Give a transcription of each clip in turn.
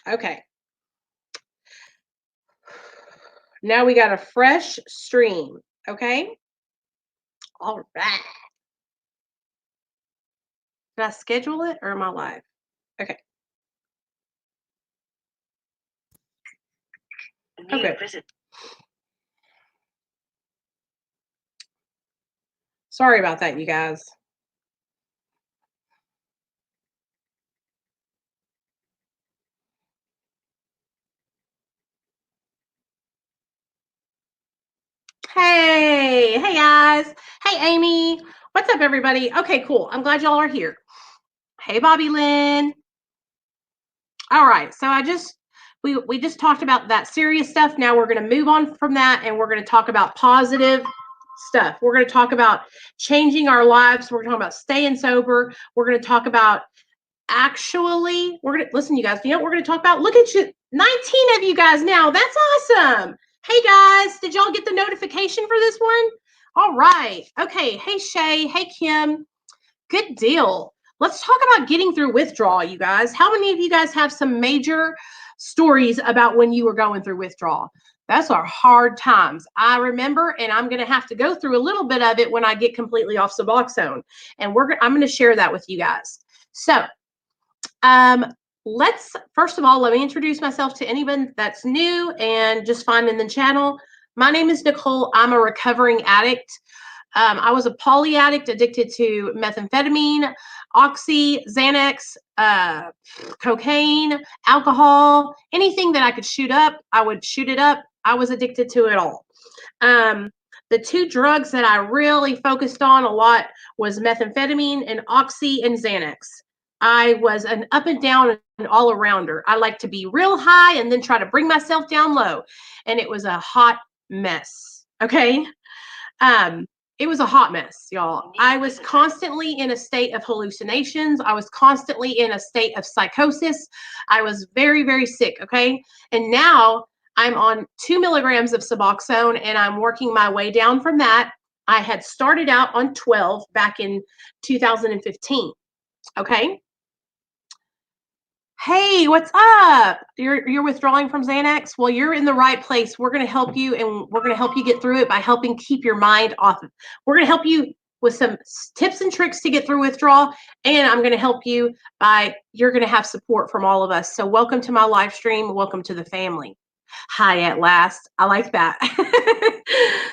Okay. Now we got a fresh stream. Okay. All right. Did I schedule it or am I live? Okay. Okay. Sorry about that, you guys. Hey guys. Hey, Amy. What's up, everybody? Okay, cool. I'm glad y'all are here. Hey, Bobby Lynn. All right. So we just talked about that serious stuff. Now we're going to move on from that and we're going to talk about positive stuff. We're going to talk about changing our lives. We're going to talk about staying sober. We're going to talk about we're going to listen, you guys. You know what we're going to talk about? Look at you, 19 of you guys now. That's awesome. Hey guys, did y'all get the notification for this one? All right. Okay. Hey Shay. Hey Kim. Good deal. Let's talk about getting through withdrawal, you guys. How many of you guys have some major stories about when you were going through withdrawal? That's our hard times. I remember, and I'm going to have to go through a little bit of it when I get completely off Suboxone. And I'm going to share that with you guys. So, let's first of all, let me introduce myself to anyone that's new and just finding the channel. My name is Nicole. I'm a recovering addict. I was a poly addict, addicted to methamphetamine, oxy, Xanax, cocaine, alcohol, anything that I could shoot up, I would shoot it up. I was addicted to it all. The two drugs that I really focused on a lot was methamphetamine and oxy and Xanax. I was an up and down and all arounder. I like to be real high and then try to bring myself down low. And it was a hot mess. Okay. It was a hot mess, y'all. I was constantly in a state of hallucinations. I was constantly in a state of psychosis. I was very, very sick. Okay. And now I'm on 2 milligrams of Suboxone and I'm working my way down from that. I had started out on 12 back in 2015. Okay. Hey, what's up? You're withdrawing from Xanax? Well, you're in the right place. We're going to help you and we're going to help you get through it by helping keep your mind off. We're going to help you with some tips and tricks to get through withdrawal, and I'm going to help you you're going to have support from all of us. So welcome to my live stream. Welcome to the family. Hi at last. I like that.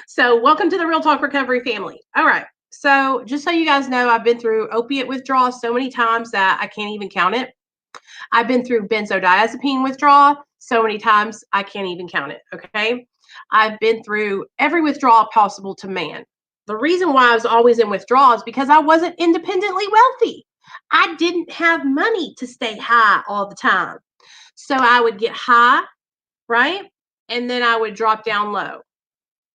So welcome to the Real Talk Recovery family. All right. So just so you guys know, I've been through opiate withdrawal so many times that I can't even count it. I've been through benzodiazepine withdrawal so many times, I can't even count it. Okay. I've been through every withdrawal possible to man. The reason why I was always in withdrawal is because I wasn't independently wealthy. I didn't have money to stay high all the time. So I would get high, right? And then I would drop down low.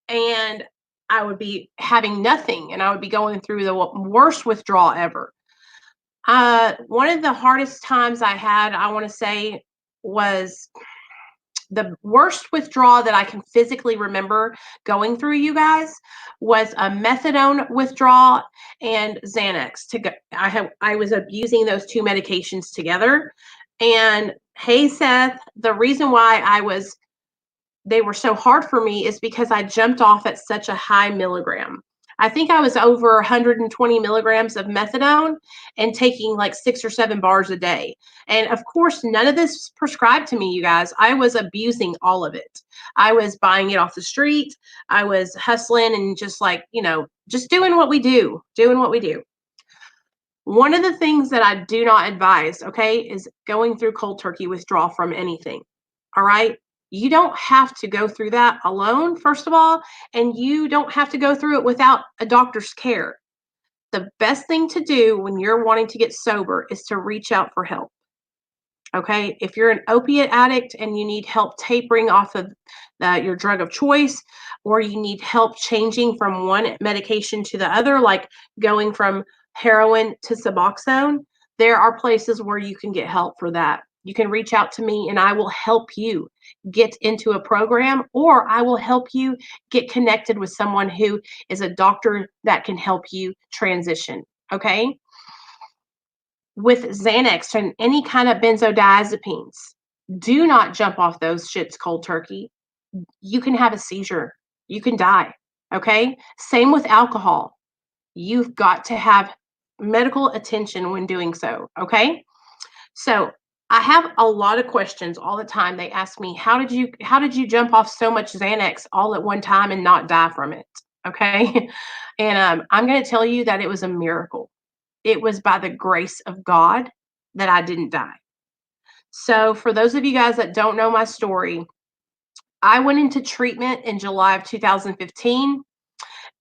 And I would be having nothing and I would be going through the worst withdrawal ever. One of the hardest times I had, I want to say, was the worst withdrawal that I can physically remember going through, you guys, was a methadone withdrawal and Xanax. I was abusing those two medications together. And hey, Seth, the reason why they were so hard for me is because I jumped off at such a high milligram. I think I was over 120 milligrams of methadone and taking like 6 or 7 bars a day. And of course, none of this was prescribed to me, you guys. I was abusing all of it. I was buying it off the street. I was hustling and just like, just doing what we do. One of the things that I do not advise, okay, is going through cold turkey withdrawal from anything. All right. You don't have to go through that alone, first of all, and you don't have to go through it without a doctor's care. The best thing to do when you're wanting to get sober is to reach out for help. Okay. If you're an opiate addict and you need help tapering off of your drug of choice, or you need help changing from one medication to the other, like going from heroin to Suboxone, there are places where you can get help for that. You can reach out to me and I will help you get into a program, or I will help you get connected with someone who is a doctor that can help you transition. Okay. With Xanax and any kind of benzodiazepines, Do not jump off those shits cold turkey. You can have a seizure. You can die. Okay. Same with alcohol. You've got to have medical attention when doing so. Okay. So I have a lot of questions all the time. They ask me, how did you jump off so much Xanax all at one time and not die from it? Okay. And I'm going to tell you that it was a miracle. It was by the grace of God that I didn't die. So for those of you guys that don't know my story, I went into treatment in July of 2015,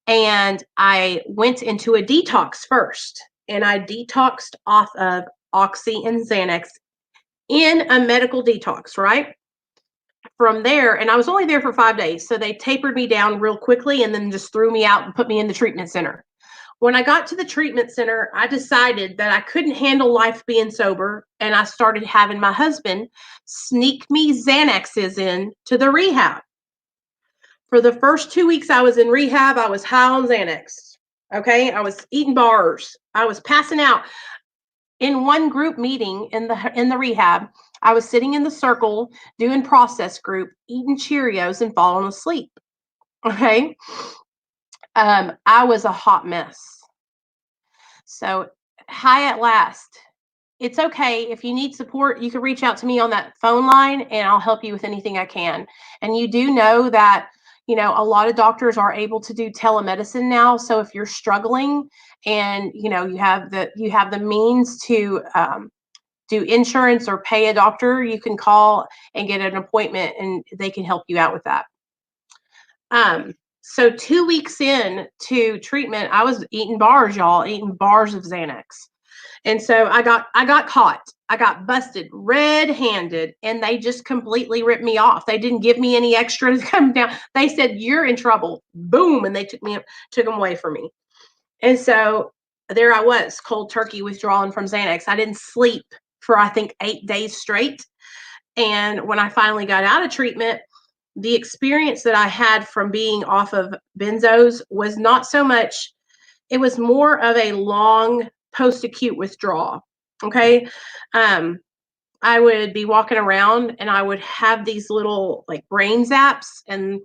and I went into a detox first, and I detoxed off of Oxy and Xanax in a medical detox, right? From there, and I was only there for 5 days, so they tapered me down real quickly and then just threw me out and put me in the treatment center. When I got to the treatment center, I decided that I couldn't handle life being sober, and I started having my husband sneak me Xanaxes in to the rehab. For the first 2 weeks I was in rehab, I was high on Xanax. Okay, I was eating bars. I was passing out. In one group meeting in the rehab, I was sitting in the circle doing process group, eating Cheerios and falling asleep. Okay, I was a hot mess. So, hi at last. It's okay. If you need support, you can reach out to me on that phone line and I'll help you with anything I can. And you do know that, a lot of doctors are able to do telemedicine now. So if you're struggling and, you have the means to do insurance or pay a doctor, you can call and get an appointment and they can help you out with that. So 2 weeks in to treatment, I was eating bars, y'all, eating bars of Xanax. And so I got caught. I got busted red-handed, and they just completely ripped me off. They didn't give me any extra to come down. They said, "You're in trouble." Boom, and they took them away from me. And so there I was, cold turkey withdrawing from Xanax. I didn't sleep for I think 8 days straight. And when I finally got out of treatment, the experience that I had from being off of benzos was not so much, it was more of a long post-acute withdrawal. Okay. I would be walking around and I would have these little like brain zaps, and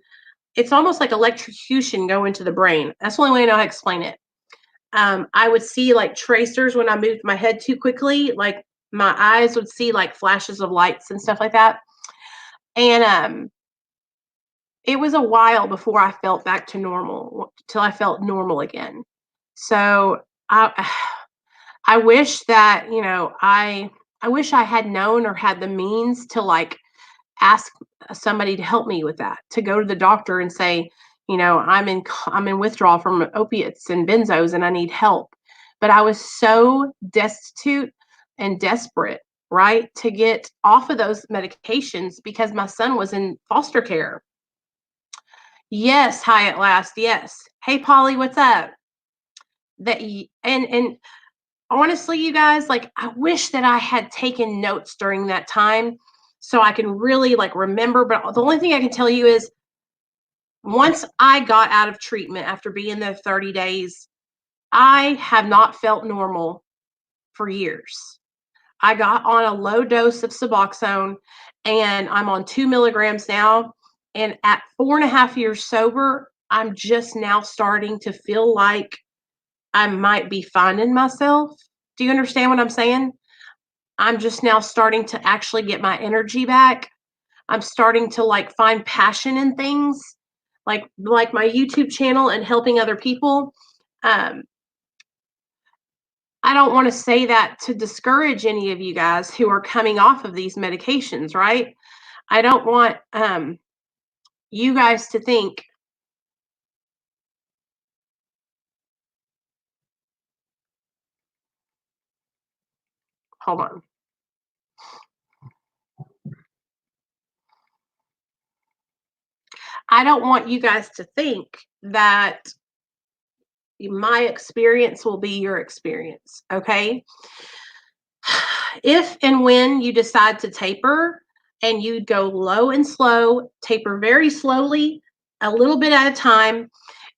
it's almost like electrocution go into the brain. That's the only way I know how to explain it. I would see like tracers when I moved my head too quickly, like my eyes would see like flashes of lights and stuff like that. And it was a while before I felt back to normal, till I felt normal again. So I I wish that, I wish I had known or had the means to like ask somebody to help me with that, to go to the doctor and say, I'm in withdrawal from opiates and benzos and I need help. But I was so destitute and desperate, right, to get off of those medications because my son was in foster care. Yes, hi at last. Yes. Hey Polly, what's up? And honestly, you guys, like I wish that I had taken notes during that time so I can really like remember. But the only thing I can tell you is once I got out of treatment after being there 30 days, I have not felt normal for years. I got on a low dose of Suboxone and I'm on 2 milligrams now. And at 4.5 years sober, I'm just now starting to feel like I might be finding myself. Do you understand what I'm saying? I'm just now starting to actually get my energy back. I'm starting to like find passion in things like my YouTube channel and helping other people. Um, I don't want to say that to discourage any of you guys who are coming off of these medications, right? I don't want you guys to think, hold on. I don't want you guys to think that my experience will be your experience, okay? If and when you decide to taper and you go low and slow, taper very slowly, a little bit at a time,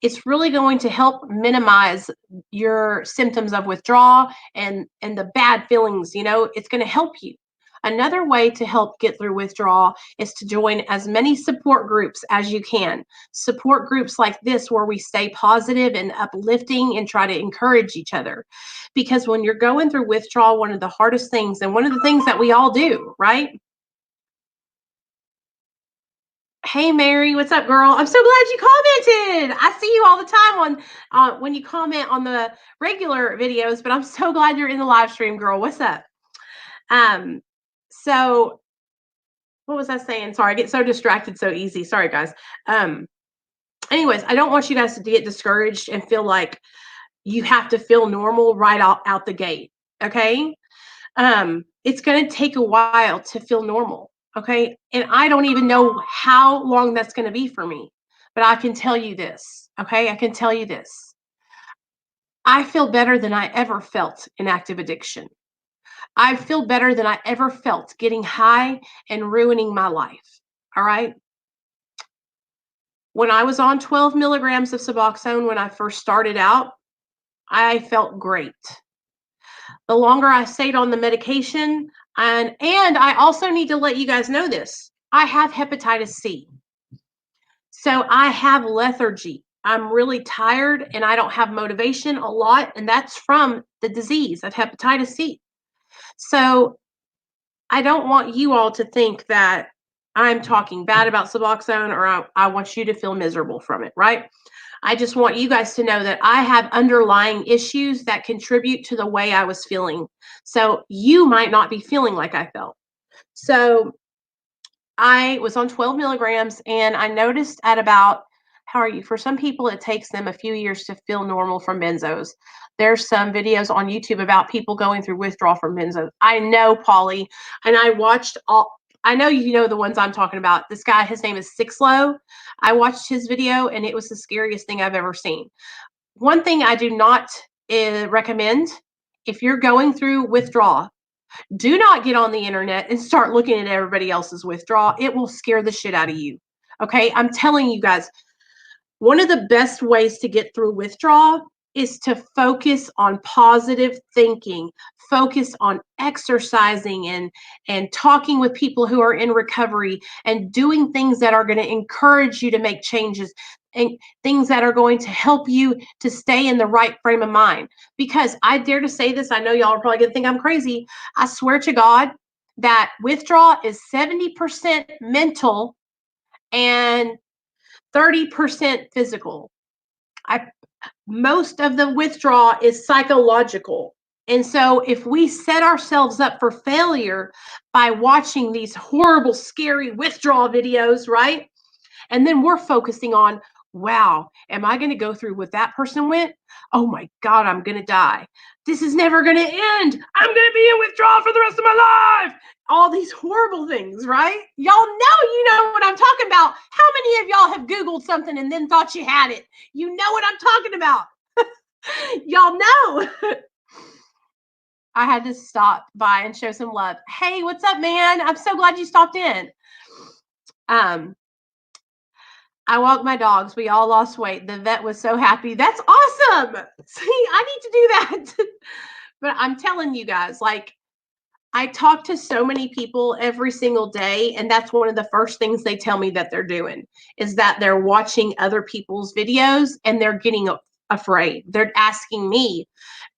it's really going to help minimize your symptoms of withdrawal and the bad feelings, it's going to help you. Another way to help get through withdrawal is to join as many support groups as you can. Support groups like this, where we stay positive and uplifting and try to encourage each other. Because when you're going through withdrawal, one of the hardest things, and one of the things that we all do, right? Hey Mary, what's up, girl? I'm so glad you commented. I see you all the time on when you comment on the regular videos, but I'm so glad you're in the live stream, girl. What's up? Um, so what was I saying? Sorry, I get so distracted so easy. Sorry, guys. Um, anyways, I don't want you guys to get discouraged and feel like you have to feel normal right out the gate. Okay. It's going to take a while to feel normal. Okay. And I don't even know how long that's going to be for me, but I can tell you this. Okay. I can tell you this. I feel better than I ever felt in active addiction. I feel better than I ever felt getting high and ruining my life. All right. When I was on 12 milligrams of Suboxone when I first started out, I felt great. The longer I stayed on the medication, and I also need to let you guys know this. I have hepatitis C. So I have lethargy. I'm really tired and I don't have motivation a lot, and that's from the disease of hepatitis C. So I don't want you all to think that I'm talking bad about Suboxone, or I want you to feel miserable from it, right? I just want you guys to know that I have underlying issues that contribute to the way I was feeling. So you might not be feeling like I felt. So I was on 12 milligrams, and I noticed at about, how are you? For some people, it takes them a few years to feel normal from benzos. There's some videos on YouTube about people going through withdrawal from benzos. I know, Polly, and I watched all. I know you know the ones I'm talking about. This guy, his name is Sixlow. I watched his video, and it was the scariest thing I've ever seen. One thing I do not recommend, if you're going through withdrawal, do not get on the internet and start looking at everybody else's withdrawal. It will scare the shit out of you. Okay, I'm telling you guys, one of the best ways to get through withdrawal is to focus on positive thinking, focus on exercising and talking with people who are in recovery and doing things that are going to encourage you to make changes and things that are going to help you to stay in the right frame of mind. Because I dare to say this, I know y'all are probably going to think I'm crazy. I swear to God that withdrawal is 70% mental and 30% physical. Most of the withdrawal is psychological. And so if we set ourselves up for failure by watching these horrible, scary withdrawal videos, right? And then we're focusing on, wow, am I going to go through what that person went? Oh my God, I'm going to die. This is never going to end. I'm going to be in withdrawal for the rest of my life. All these horrible things, right? Y'all know you know what I'm talking about. How many of y'all have Googled something and then thought you had it? You know what I'm talking about. Y'all know. I had to stop by and show some love. Hey, what's up, man? I'm so glad you stopped in. I walked my dogs. We all lost weight. The vet was so happy. That's awesome. See, I need to do that. But I'm telling you guys, like, I talk to so many people every single day, and that's one of the first things they tell me that they're doing is that they're watching other people's videos and they're getting afraid. They're asking me,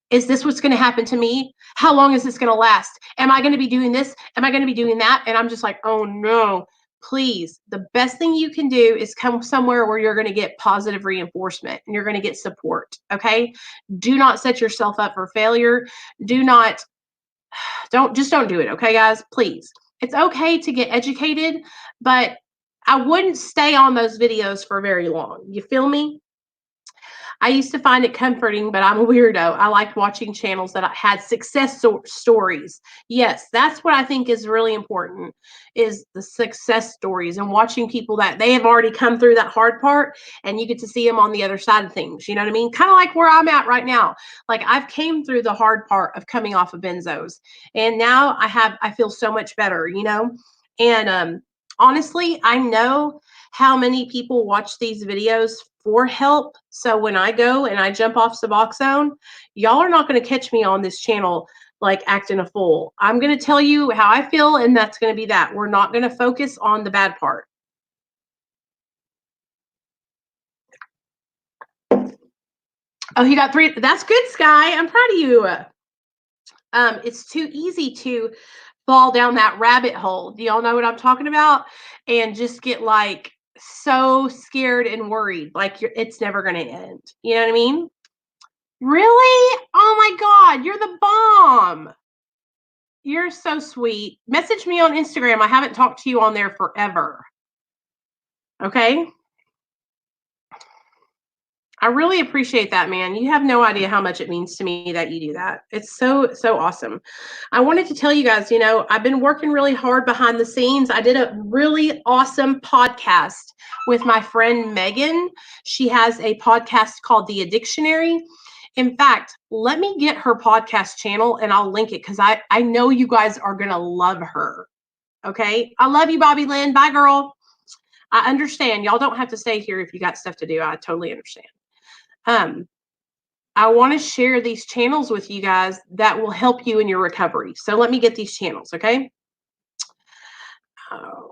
is this what's going to happen to me? How long is this going to last? Am I going to be doing this? Am I going to be doing that? And I'm just like, oh no. Please, the best thing you can do is come somewhere where you're going to get positive reinforcement and you're going to get support. Okay. Do not set yourself up for failure. Don't do it. Okay, guys, please. It's okay to get educated, but I wouldn't stay on those videos for very long. You feel me? I used to find it comforting, but I'm a weirdo. I liked watching channels that had success stories. Yes, that's what I think is really important, is the success stories and watching people that they have already come through that hard part and you get to see them on the other side of things. You know what I mean? Kind of like where I'm at right now. Like I've came through the hard part of coming off of benzos, and now I feel so much better, you know? And honestly, I know how many people watch these videos for help. So when I go and I jump off Suboxone, y'all are not going to catch me on this channel like acting a fool. I'm going to tell you how I feel, and that's going to be that. We're not going to focus on the bad part. Oh, he got 3. That's good, Sky. I'm proud of you. It's too easy to fall down that rabbit hole. Do y'all know what I'm talking about? And just get like so scared and worried, like it's never going to end. You know what I mean? Really? Oh my God, you're the bomb. You're so sweet. Message me on Instagram. I haven't talked to you on there forever. Okay? I really appreciate that, man. You have no idea how much it means to me that you do that. It's so, so awesome. I wanted to tell you guys, I've been working really hard behind the scenes. I did a really awesome podcast with my friend Megan. She has a podcast called The Addictionary. In fact, let me get her podcast channel and I'll link it because I know you guys are going to love her. Okay? I love you, Bobby Lynn. Bye, girl. I understand. Y'all don't have to stay here if you got stuff to do. I totally understand. I want to share these channels with you guys that will help you in your recovery. So let me get these channels, okay? Oh.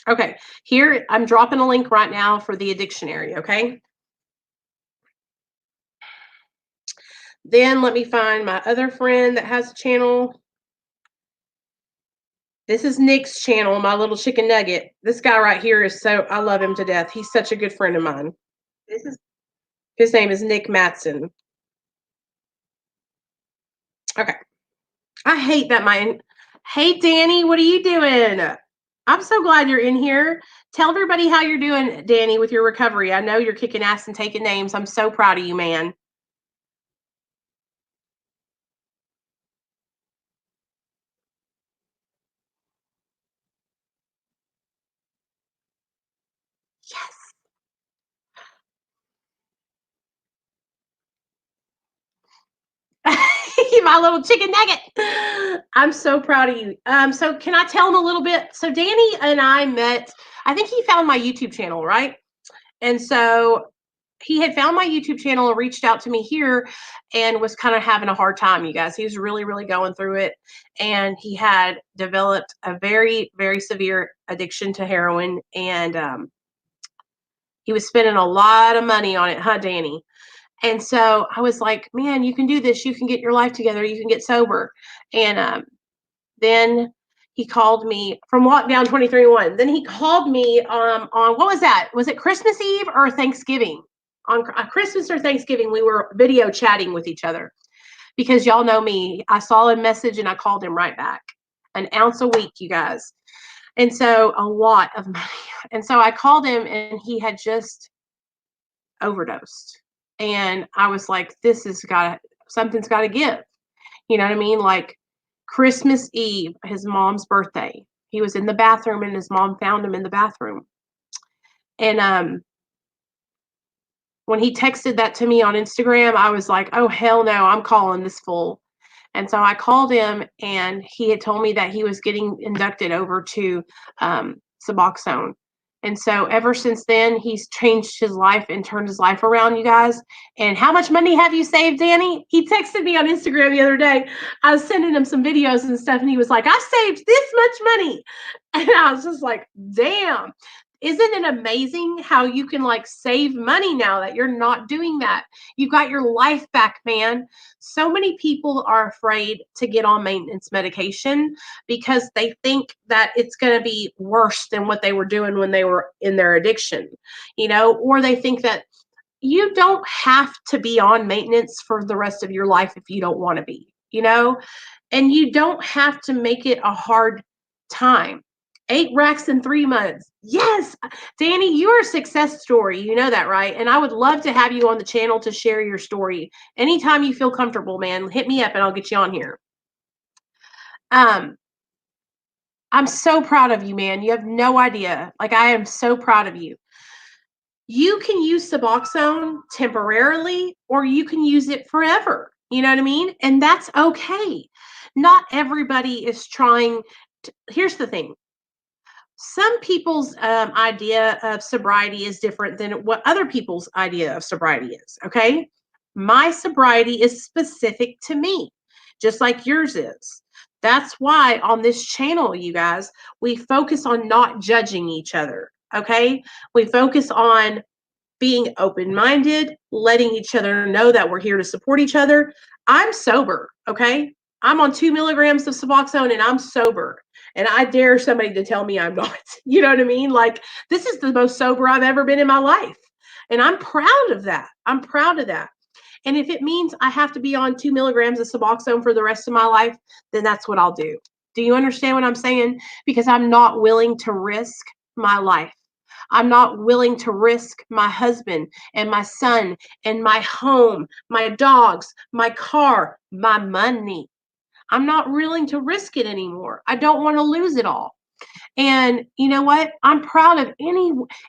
Okay, here I'm dropping a link right now for the Addictionary, okay? Then let me find my other friend that has a channel. This is Nick's channel, my little chicken nugget. This guy right here is I love him to death. He's such a good friend of mine. His name is Nick Matson. Okay. I hate that Hey, Danny, what are you doing? I'm so glad you're in here. Tell everybody how you're doing, Danny, with your recovery. I know you're kicking ass and taking names. I'm so proud of you, man. Yes. My little chicken nugget. I'm so proud of you. So can I tell him a little bit? So Danny and I met, I think he found my YouTube channel, right? And so he had found my YouTube channel and reached out to me here and was kind of having a hard time, you guys. He was really, really going through it. And he had developed a very, very severe addiction to heroin. And he was spending a lot of money on it, huh, Danny? And so I was like, man, you can do this. You can get your life together. You can get sober. And then he called me from Lockdown 23-1. Then he called me on what was that? Was it Christmas Eve or Thanksgiving? On Christmas or Thanksgiving, we were video chatting with each other because y'all know me. I saw a message and I called him right back. An ounce a week, you guys. And so a lot of money. And so I called him and he had just overdosed. And I was like, something's got to give. You know what I mean? Like Christmas Eve, his mom's birthday. He was in the bathroom and his mom found him in the bathroom. And when he texted that to me on Instagram, I was like, oh, hell no, I'm calling this fool. And so I called him and he had told me that he was getting inducted over to Suboxone. And so ever since then, he's changed his life and turned his life around, you guys. And how much money have you saved, Danny? He texted me on Instagram the other day. I was sending him some videos and stuff, and he was like, I saved this much money. And I was just like, damn. Isn't it amazing how you can like save money now that you're not doing that? You got your life back, man. So many people are afraid to get on maintenance medication because they think that it's going to be worse than what they were doing when they were in their addiction, or they think that you don't have to be on maintenance for the rest of your life if you don't want to be, and you don't have to make it a hard time. 8 racks in 3 months. Yes, Danny, you're a success story. You know that, right? And I would love to have you on the channel to share your story. Anytime you feel comfortable, man, hit me up and I'll get you on here. I'm so proud of you, man. You have no idea. Like, I am so proud of you. You can use Suboxone temporarily or you can use it forever. You know what I mean? And that's okay. Not everybody is trying to, here's the thing. some people's idea of sobriety is different than what other people's idea of sobriety is. Okay. My sobriety is specific to me, just like yours is. That's why on this channel, you guys, we focus on not judging each other. Okay. We focus on being open minded, letting each other know that we're here to support each other. I'm sober. Okay. I'm on 2 milligrams of Suboxone and I'm sober. And I dare somebody to tell me I'm not. You know what I mean? Like, this is the most sober I've ever been in my life. And I'm proud of that. I'm proud of that. And if it means I have to be on 2 milligrams of Suboxone for the rest of my life, then that's what I'll do. Do you understand what I'm saying? Because I'm not willing to risk my life. I'm not willing to risk my husband and my son and my home, my dogs, my car, my money. I'm not willing to risk it anymore. I don't want to lose it all. And you know what? I'm proud of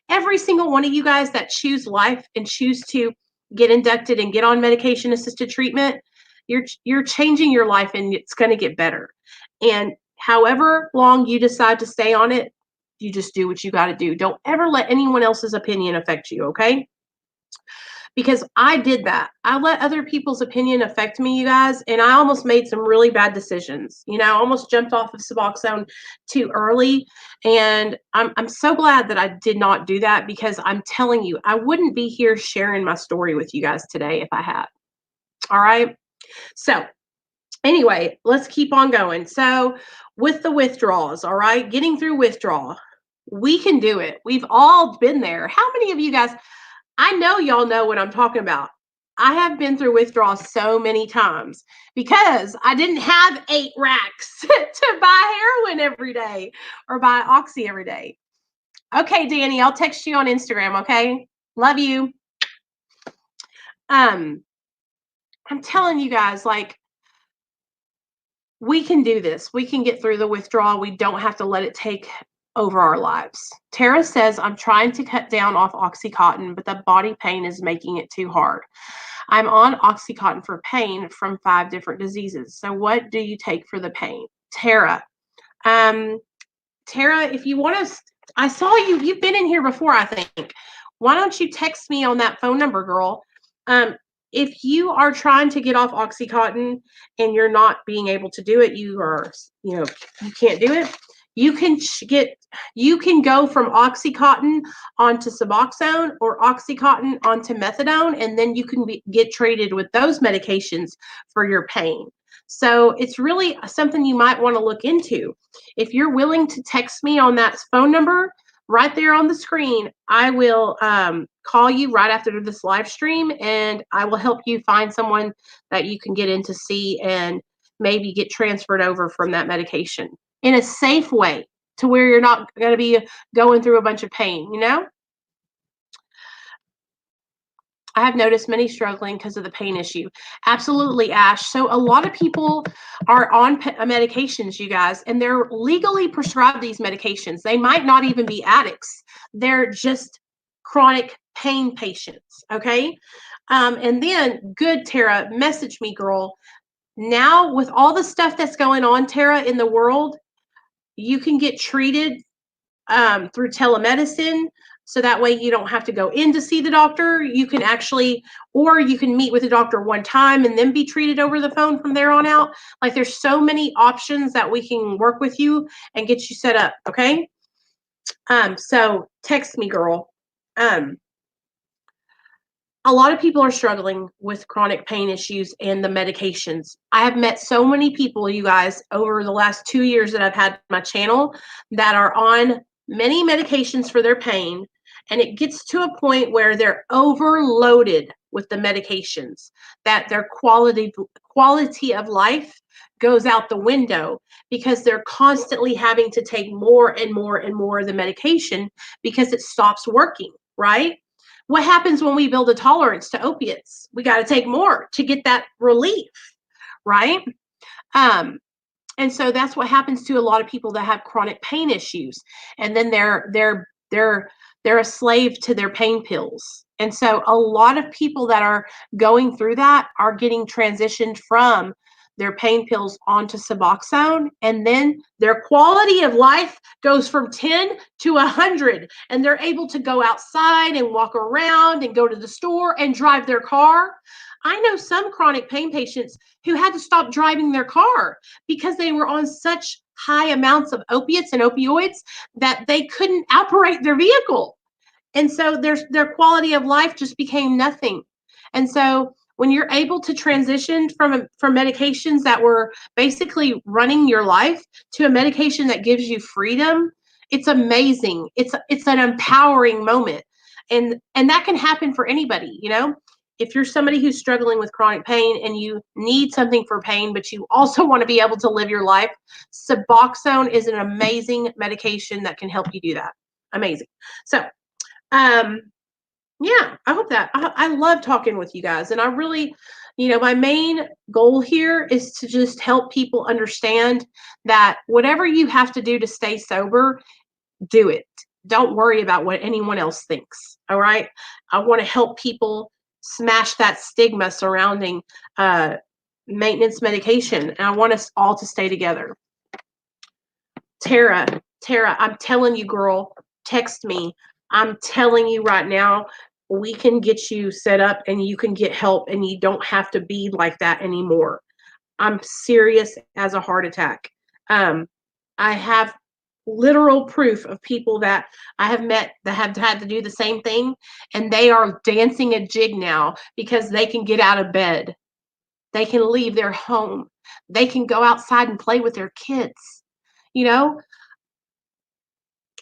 every single one of you guys that choose life and choose to get inducted and get on medication assisted treatment. You're changing your life and it's going to get better. And however long you decide to stay on it, you just do what you got to do. Don't ever let anyone else's opinion affect you, okay? Because I did that. I let other people's opinion affect me, you guys, and I almost made some really bad decisions. You know, I almost jumped off of Suboxone too early, and I'm so glad that I did not do that, because I'm telling you, I wouldn't be here sharing my story with you guys today if I had. All right. So anyway, let's keep on going. So with the withdrawals, all right, getting through withdrawal, we can do it. We've all been there. How many of you guys, I know y'all know what I'm talking about. I have been through withdrawal so many times because I didn't have 8 racks to buy heroin every day or buy Oxy every day. Okay, Danny, I'll text you on Instagram, okay? Love you. I'm telling you guys, like, we can do this. We can get through the withdrawal. We don't have to let it take over our lives. Tara says, I'm trying to cut down off Oxycontin, but the body pain is making it too hard. I'm on Oxycontin for pain from 5 different diseases. So what do you take for the pain? Tara, if you want to, I saw you've been in here before, I think. Why don't you text me on that phone number, girl? If you are trying to get off Oxycontin and you're not being able to do it, you can't do it. You can go from Oxycontin onto Suboxone or Oxycontin onto methadone, and then you can get treated with those medications for your pain. So it's really something you might want to look into. If you're willing to text me on that phone number right there on the screen, I will call you right after this live stream, and I will help you find someone that you can get in to see and maybe get transferred over from that medication in a safe way to where you're not going to be going through a bunch of pain, you know? I have noticed many struggling because of the pain issue. Absolutely, Ash. So a lot of people are on medications, you guys, and they're legally prescribed these medications. They might not even be addicts. They're just chronic pain patients, okay? And then, good, Tara, message me, girl. Now, with all the stuff that's going on, Tara, in the world, you can get treated through telemedicine. So that way you don't have to go in to see the doctor. You can actually, or you can meet with the doctor one time and then be treated over the phone from there on out. Like, there's so many options that we can work with you and get you set up. Okay. So text me, girl. A lot of people are struggling with chronic pain issues and the medications. I have met so many people, you guys, over the last 2 years that I've had my channel that are on many medications for their pain. And it gets to a point where they're overloaded with the medications, that their quality of life goes out the window because they're constantly having to take more and more and more of the medication because it stops working, right? What happens when we build a tolerance to opiates? We got to take more to get that relief, right? And so that's what happens to a lot of people that have chronic pain issues, and then they're a slave to their pain pills. And so a lot of people that are going through that are getting transitioned from their pain pills onto Suboxone, and then their quality of life goes from 10 to 100, and they're able to go outside and walk around and go to the store and drive their car. I know some chronic pain patients who had to stop driving their car because they were on such high amounts of opiates and opioids that they couldn't operate their vehicle. And so their quality of life just became nothing. And so when you're able to transition from medications that were basically running your life to a medication that gives you freedom, it's amazing. It's an empowering moment. And that can happen for anybody, you know? If you're somebody who's struggling with chronic pain and you need something for pain, but you also want to be able to live your life, Suboxone is an amazing medication that can help you do that. Amazing. So, yeah, I hope that I love talking with you guys. And I really, my main goal here is to just help people understand that whatever you have to do to stay sober, do it. Don't worry about what anyone else thinks. All right. I want to help people smash that stigma surrounding maintenance medication. And I want us all to stay together. Tara, I'm telling you, girl, text me. I'm telling you right now, we can get you set up and you can get help and you don't have to be like that anymore. I'm serious as a heart attack. I have literal proof of people that I have met that have had to do the same thing, and they are dancing a jig now because they can get out of bed. They can leave their home. They can go outside and play with their kids.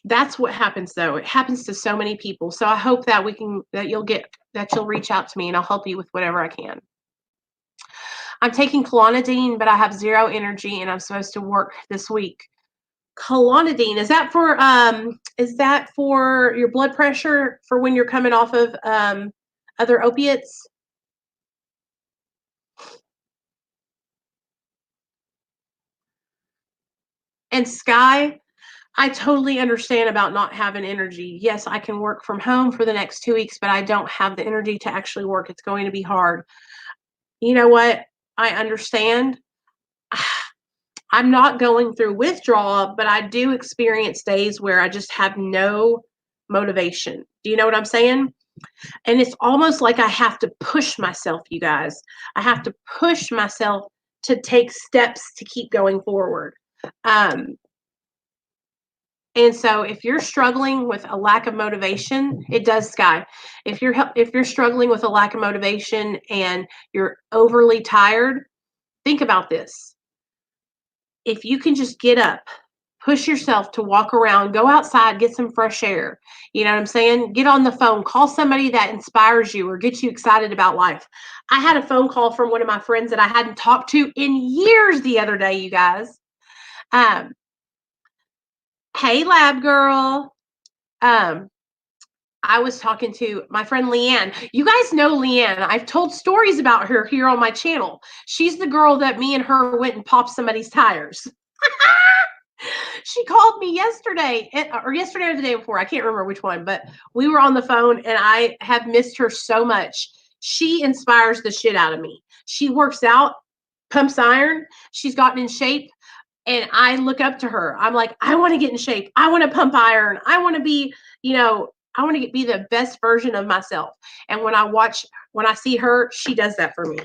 That's what happens though. It happens to so many people. So I hope that you'll reach out to me and I'll help you with whatever I can. I'm taking Clonidine, but I have zero energy and I'm supposed to work this week. Clonidine, is that for your blood pressure for when you're coming off of other opiates? And Sky, I totally understand about not having energy. Yes, I can work from home for the next 2 weeks, but I don't have the energy to actually work. It's going to be hard. You know what? I understand. I'm not going through withdrawal, but I do experience days where I just have no motivation. Do you know what I'm saying? And it's almost like I have to push myself, you guys. I have to push myself to take steps to keep going forward. And so if you're struggling with a lack of motivation, it does, Sky. If you're struggling with a lack of motivation and you're overly tired, think about this. If you can just get up, push yourself to walk around, go outside, get some fresh air. You know what I'm saying? Get on the phone, call somebody that inspires you or gets you excited about life. I had a phone call from one of my friends that I hadn't talked to in years the other day, you guys. Hey, lab girl. I was talking to my friend Leanne. You guys know Leanne. I've told stories about her here on my channel. She's the girl that me and her went and popped somebody's tires. She called me yesterday or the day before. I can't remember which one, but we were on the phone and I have missed her so much. She inspires the shit out of me. She works out, pumps iron. She's gotten in shape. And I look up to her. I'm like, I want to get in shape. I want to pump iron. I want to be, I want to be the best version of myself. And when I see her, she does that for me.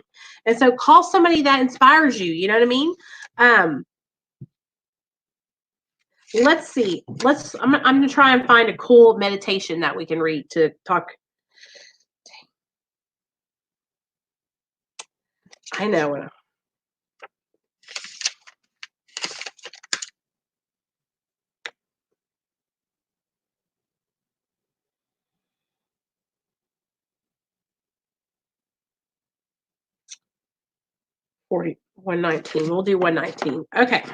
And so call somebody that inspires you. You know what I mean? Let's see. I'm going to try and find a cool meditation that we can read to talk. I know. 119. We'll do 119. Okay.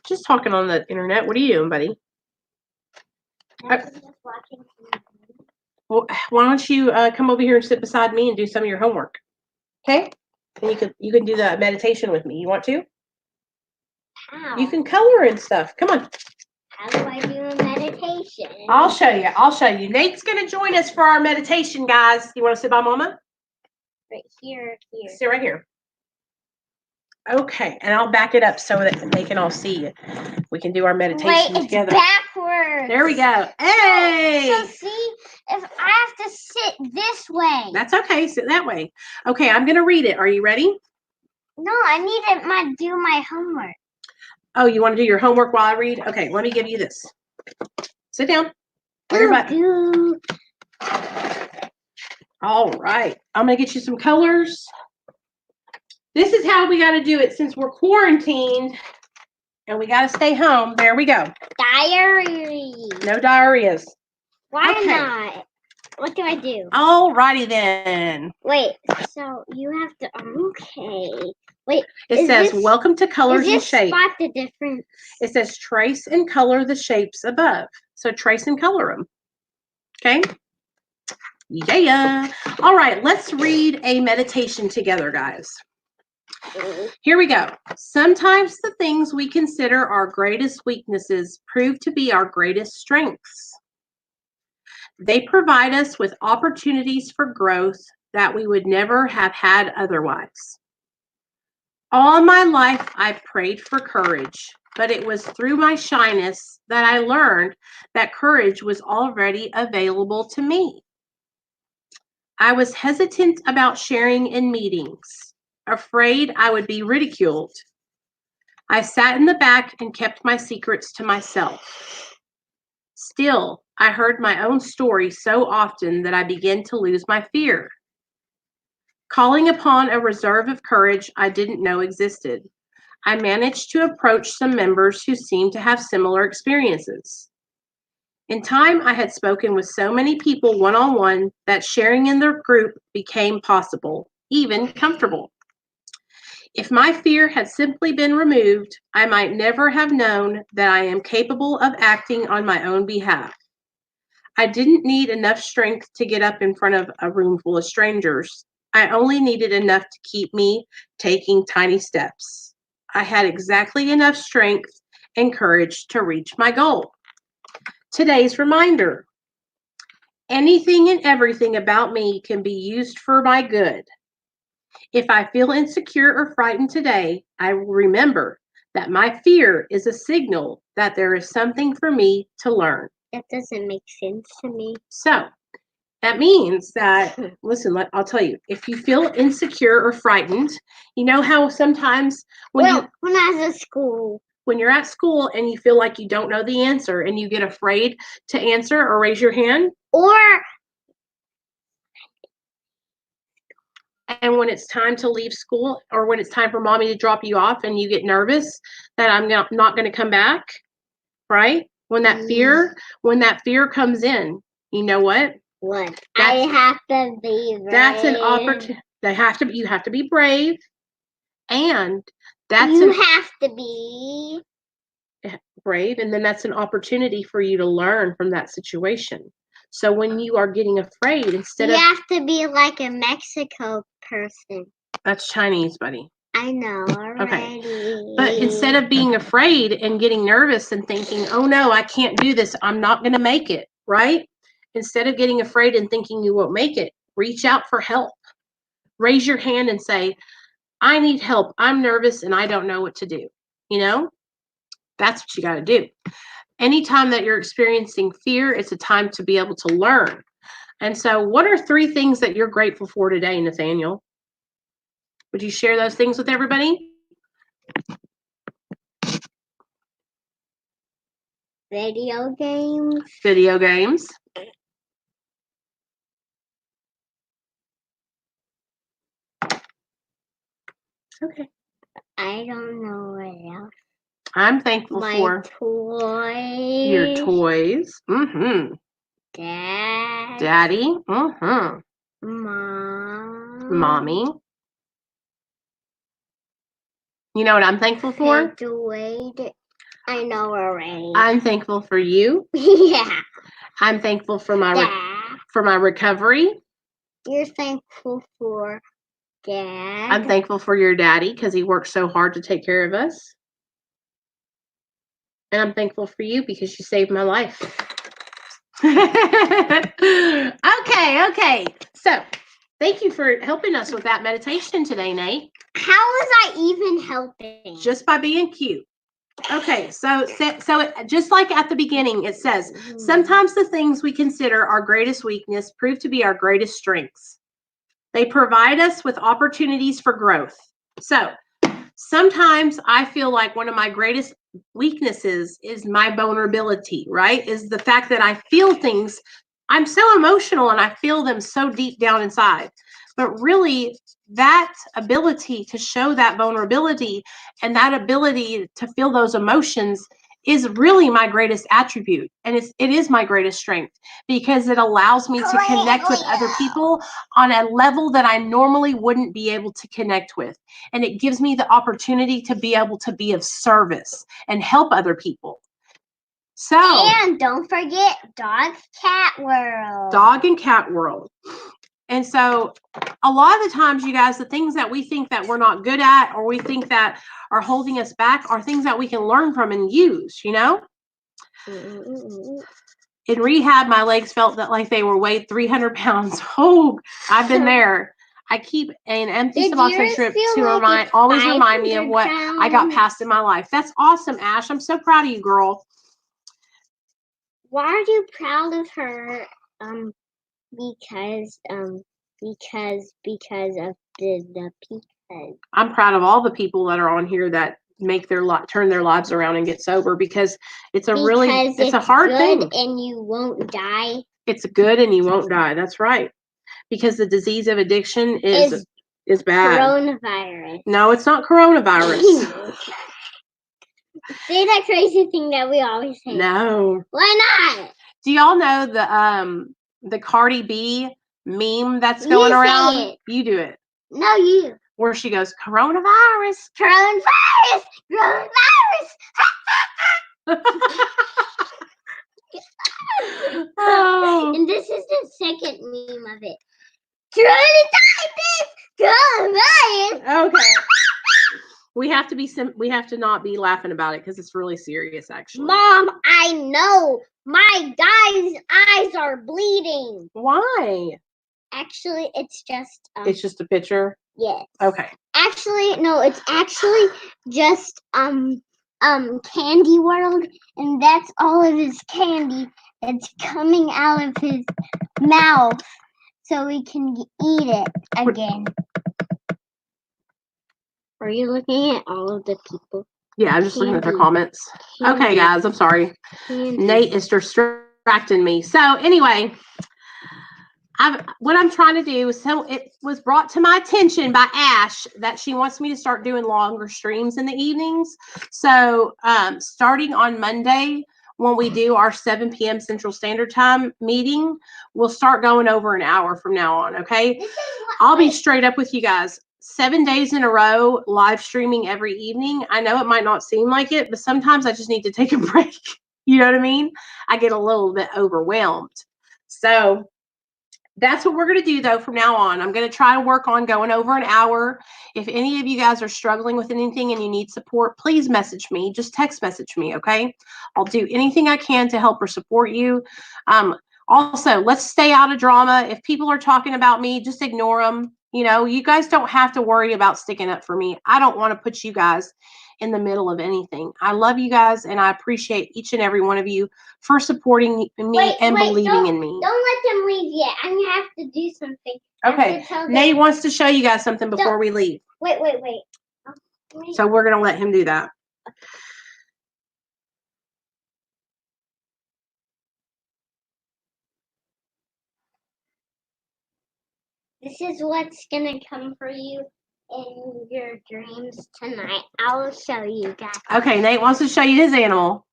Just talking on the internet. What are you doing, buddy? Well, why don't you come over here and sit beside me and do some of your homework? Okay. And you can do the meditation with me. You want to? How? You can color and stuff. Come on. How do I do a meditation? I'll show you. Nate's going to join us for our meditation, guys. You want to sit by Mama? Right here. Sit right here. Okay, and I'll back it up so that they can all see it. We can do our meditation Wait, it's together. backwards. There we go. Hey! So see, if I have to sit this way. That's okay. Sit that way. Okay, I'm going to read it. Are you ready? No, I need to do my homework. Oh, you want to do your homework while I read? Okay, let me give you this. Sit down. On your butt. All right. I'm going to get you some colors. This is how we got to do it since we're quarantined and we got to stay home. There we go. Diary. No diarrheas. Why Okay. not? What do I do? All righty then. Wait, so you have to, okay. Wait. It says, welcome to colors and shapes. Spot the difference? It says, trace and color the shapes above. So trace and color them. Okay? Yeah. All right, let's read a meditation together, guys. Here we go. Sometimes the things we consider our greatest weaknesses prove to be our greatest strengths. They provide us with opportunities for growth that we would never have had otherwise. All my life, I've prayed for courage, but it was through my shyness that I learned that courage was already available to me. I was hesitant about sharing in meetings, afraid I would be ridiculed. I sat in the back and kept my secrets to myself. Still, I heard my own story so often that I began to lose my fear. Calling upon a reserve of courage I didn't know existed, I managed to approach some members who seemed to have similar experiences. In time, I had spoken with so many people one-on-one that sharing in their group became possible, even comfortable. If my fear had simply been removed, I might never have known that I am capable of acting on my own behalf. I didn't need enough strength to get up in front of a room full of strangers. I only needed enough to keep me taking tiny steps. I had exactly enough strength and courage to reach my goal. Today's reminder: anything and everything about me can be used for my good. If I feel insecure or frightened today, I will remember that my fear is a signal that there is something for me to learn. That doesn't make sense to me. So that means that, listen, I'll tell you, if you feel insecure or frightened, you know how sometimes when I was at school, when you're at school and you feel like you don't know the answer and you get afraid to answer or raise your hand, and when it's time to leave school or when it's time for mommy to drop you off and you get nervous that I'm not going to come back, right? When that fear comes in, you know what? What? I have to be brave. That's an opportunity. You have to be brave, and you have to be brave, and then that's an opportunity for you to learn from that situation. So when you are getting afraid, you have to be like a Mexico person. That's Chinese, buddy. I know already. Okay. But instead of being afraid and getting nervous and thinking, oh no, I can't do this, I'm not going to make it, right? Instead of getting afraid and thinking you won't make it, reach out for help. Raise your hand and say, I need help. I'm nervous and I don't know what to do. You know, that's what you got to do. Anytime that you're experiencing fear, it's a time to be able to learn. And so what are 3 things that you're grateful for today, Nathaniel? Would you share those things with everybody? Video games. Video games. Okay. I don't know what else. I'm thankful for toys. Your toys. Dad. Daddy. Mom. Mommy. You know what I'm thankful for? I know already. I'm thankful for you. Yeah. I'm thankful for my recovery. You're thankful for Dad. I'm thankful for your daddy because he worked so hard to take care of us. And I'm thankful for you because you saved my life. Okay. So Thank you for helping us with that meditation today, Nate. How was I even helping? Just by being cute. Okay, so just like at the beginning, it says, sometimes the things we consider our greatest weakness prove to be our greatest strengths. They provide us with opportunities for growth. So sometimes I feel like one of my greatest weaknesses is my vulnerability, right? Is the fact that I feel things. I'm so emotional and I feel them so deep down inside. But really, that ability to show that vulnerability and that ability to feel those emotions is really my greatest attribute. And it is my greatest strength because it allows me to connect with other people on a level that I normally wouldn't be able to connect with. And it gives me the opportunity to be able to be of service and help other people. So, and don't forget dog and cat world. And so a lot of the times, you guys, the things that we think that we're not good at or we think that are holding us back are things that we can learn from and use, you know? In rehab, my legs felt that like they were weighed 300 pounds. Oh, I've been there. I keep an empty Suboxone strip to always remind me of what I got past in my life. That's awesome, Ash. I'm so proud of you, girl. Why are you proud of her? Because of the people. I'm proud of all the people that are on here that make turn their lives around and get sober because it's a hard thing. And you won't die. It's good and you won't die. That's right. Because the disease of addiction is bad. Coronavirus. No, it's not coronavirus. Say that crazy thing that we always say. No. Why not? Do y'all know the Cardi B meme that's going around? Say it. You do it. No, you. Where she goes, coronavirus. Coronavirus. Oh. And this is the second meme of it. Coronavirus. Okay. We have to not be laughing about it because it's really serious, actually. Mom, I know. My guy's eyes are bleeding. Why? Actually, it's just it's just a picture? Yes. Okay. Actually, no, it's actually just Candy World, and that's all of his candy that's coming out of his mouth so we can eat it again. Are you looking at all of the people? Yeah, I'm just looking at their comments. Okay, guys, I'm sorry. Nate is distracting me. So anyway, what I'm trying to do is, so it was brought to my attention by Ash that she wants me to start doing longer streams in the evenings. So starting on Monday, when we do our 7 p.m. Central Standard Time meeting, we'll start going over an hour from now on, okay? I'll be straight up with you guys. 7 days in a row, live streaming every evening. I know it might not seem like it, but sometimes I just need to take a break. You know what I mean? I get a little bit overwhelmed. So that's what we're going to do, though, from now on. I'm going to try to work on going over an hour. If any of you guys are struggling with anything and you need support, please message me. Just text message me, okay? I'll do anything I can to help or support you. Also, let's stay out of drama. If people are talking about me, just ignore them. You know, you guys don't have to worry about sticking up for me. I don't want to put you guys in the middle of anything. I love you guys, and I appreciate each and every one of you for supporting me and believing in me. Don't let them leave yet. I have to do something. Okay. Nate wants to show you guys something before we leave. Wait. So we're going to let him do that. This is what's going to come for you in your dreams tonight. I will show you guys. Okay, Nate wants to show you his animal.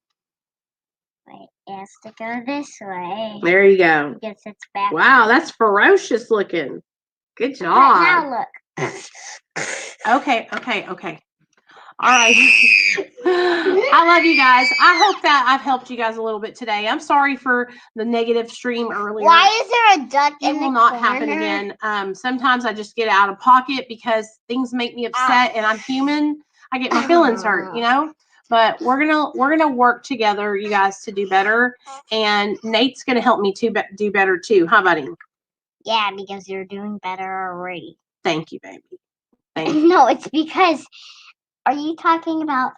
Wait, it has to go this way. There you go. Guess it's back. Wow, that's ferocious looking. Good job. Now look. Okay. All right. I love you guys. I hope that I've helped you guys a little bit today. I'm sorry for the negative stream earlier. Why is there a duck in the corner? It will not happen again. Sometimes I just get out of pocket because things make me upset and I'm human. I get my feelings hurt, you know? But we're gonna work together, you guys, to do better. And Nate's gonna help me to do better too, huh, buddy? Yeah, because you're doing better already. Thank you, baby. Thank you. No, it's because. Are you talking about?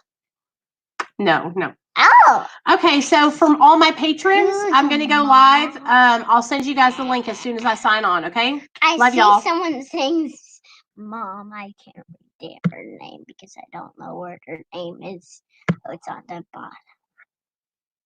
No. Oh. Okay, so from all my patrons, I'm going to go live. I'll send you guys the link as soon as I sign on, okay? I Love see y'all. someone saying, Mom, I can't read her name because I don't know where her name is. Oh, it's on the bottom.